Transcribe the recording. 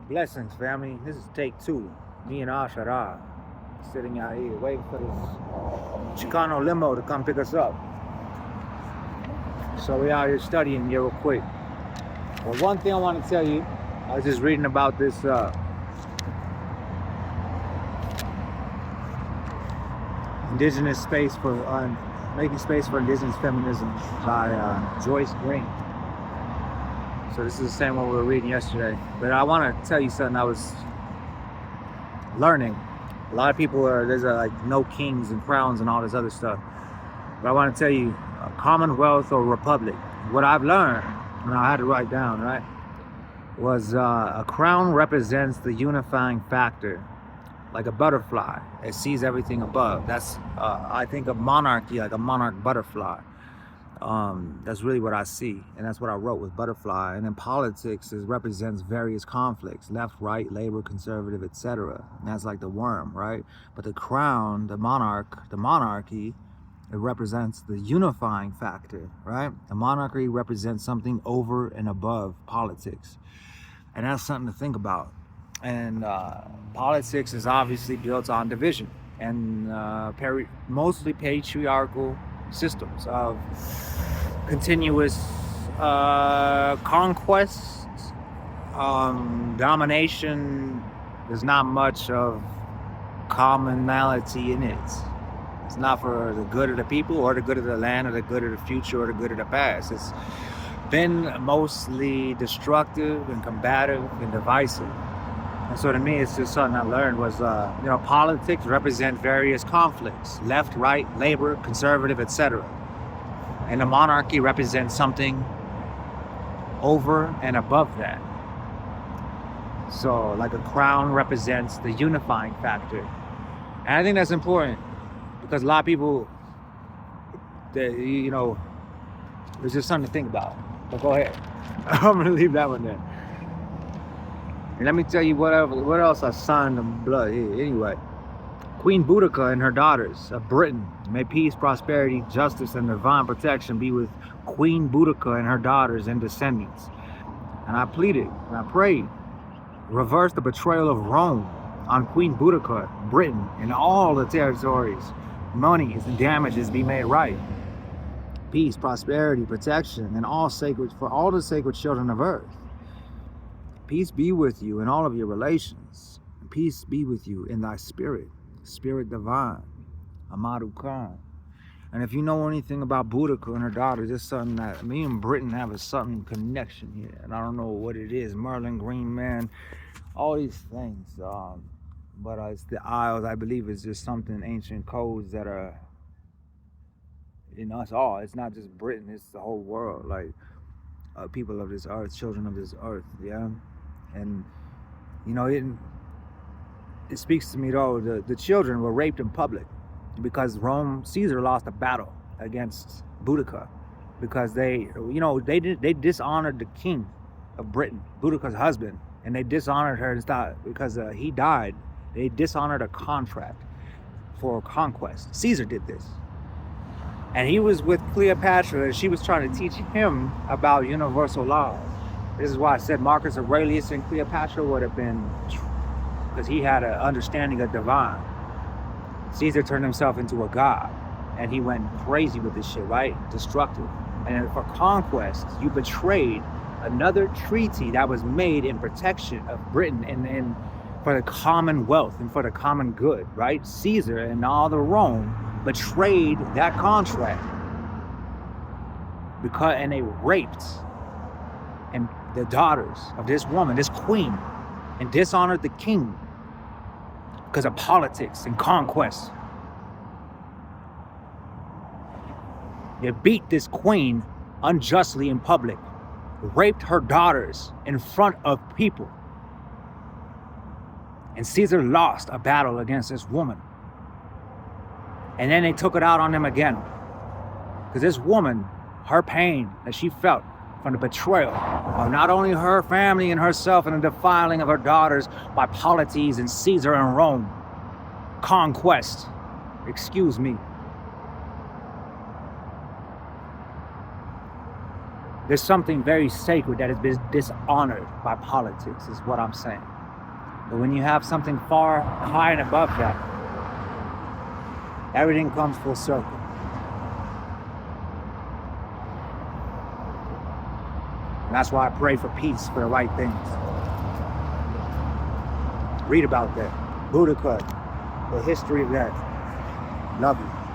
Blessings, family. This is take two. Me and Ashara sitting out here waiting for this Chicano limo to come pick us up. So we out here studying here real quick. Well, one thing I want to tell you, I was just reading about this indigenous space for making space for indigenous feminism by Joyce Green. So this is the same one we were reading yesterday. But I want to tell you something I was learning. A lot of people there's like no kings and crowns and all this other stuff. But I want to tell you, Commonwealth or Republic, what I've learned, and I had to write down, right, was a crown represents the unifying factor, like a butterfly. It sees everything above. That's, I think of monarchy like a monarch butterfly. That's really what I see, and that's what I wrote with butterfly. And in politics, it represents various conflicts: left, right, labor, conservative, etc. And that's like the worm, right? But the crown, the monarchy, it represents the unifying factor, right? The monarchy represents something over and above politics, and that's something to think about. And politics is obviously built on division and mostly patriarchal systems of continuous conquest, domination. There's not much of commonality in it. It's not for the good of the people or the good of the land or the good of the future or the good of the past. It's been mostly destructive and combative and divisive. And so to me, it's just something I learned was, politics represent various conflicts: left, right, labor, conservative, etc. And the monarchy represents something over and above that. So like a crown represents the unifying factor. And I think that's important because a lot of people, there's just something to think about. But go ahead. I'm going to leave that one there. And let me tell you what else I signed in blood here. Anyway, Queen Boudicca and her daughters of Britain. May peace, prosperity, justice, and divine protection be with Queen Boudicca and her daughters and descendants. And I pleaded and I prayed, reverse the betrayal of Rome on Queen Boudicca, Britain, and all the territories. Monies and damages be made right. Peace, prosperity, protection, and all for all the sacred children of earth. Peace be with you in all of your relations. Peace be with you in thy spirit, spirit divine, Amadu Khan. And if you know anything about Boudicca and her daughters, it's something that me and Britain have a something connection here. And I don't know what it is, Merlin, Green Man, all these things. But it's the Isles, I believe, is just something, ancient codes that are in us all. It's not just Britain, it's the whole world. Like, people of this earth, children of this earth, yeah? And, it speaks to me, though, the children were raped in public because Caesar lost a battle against Boudicca because they dishonored the king of Britain, Boudicca's husband, and they dishonored her because he died. They dishonored a contract for conquest. Caesar did this. And he was with Cleopatra, and she was trying to teach him about universal laws. This is why I said Marcus Aurelius and Cleopatra would have been, because he had an understanding of divine. Caesar turned himself into a god, and he went crazy with this shit, right? Destructive. And for conquest, you betrayed another treaty that was made in protection of Britain and for the commonwealth and for the common good, right? Caesar and all the Rome betrayed that contract and they raped and the daughters of this woman, this queen, and dishonored the king because of politics and conquest. They beat this queen unjustly in public, raped her daughters in front of people, and Caesar lost a battle against this woman. And then they took it out on them again. Because this woman, her pain that she felt from the betrayal of not only her family and herself and the defiling of her daughters by polities and Caesar and Rome, conquest, excuse me. There's something very sacred that has been dishonored by politics, is what I'm saying. But when you have something far high and above that, everything comes full circle. And that's why I pray for peace, for the right things. Read about that. Boudicca, the history of that. Love you.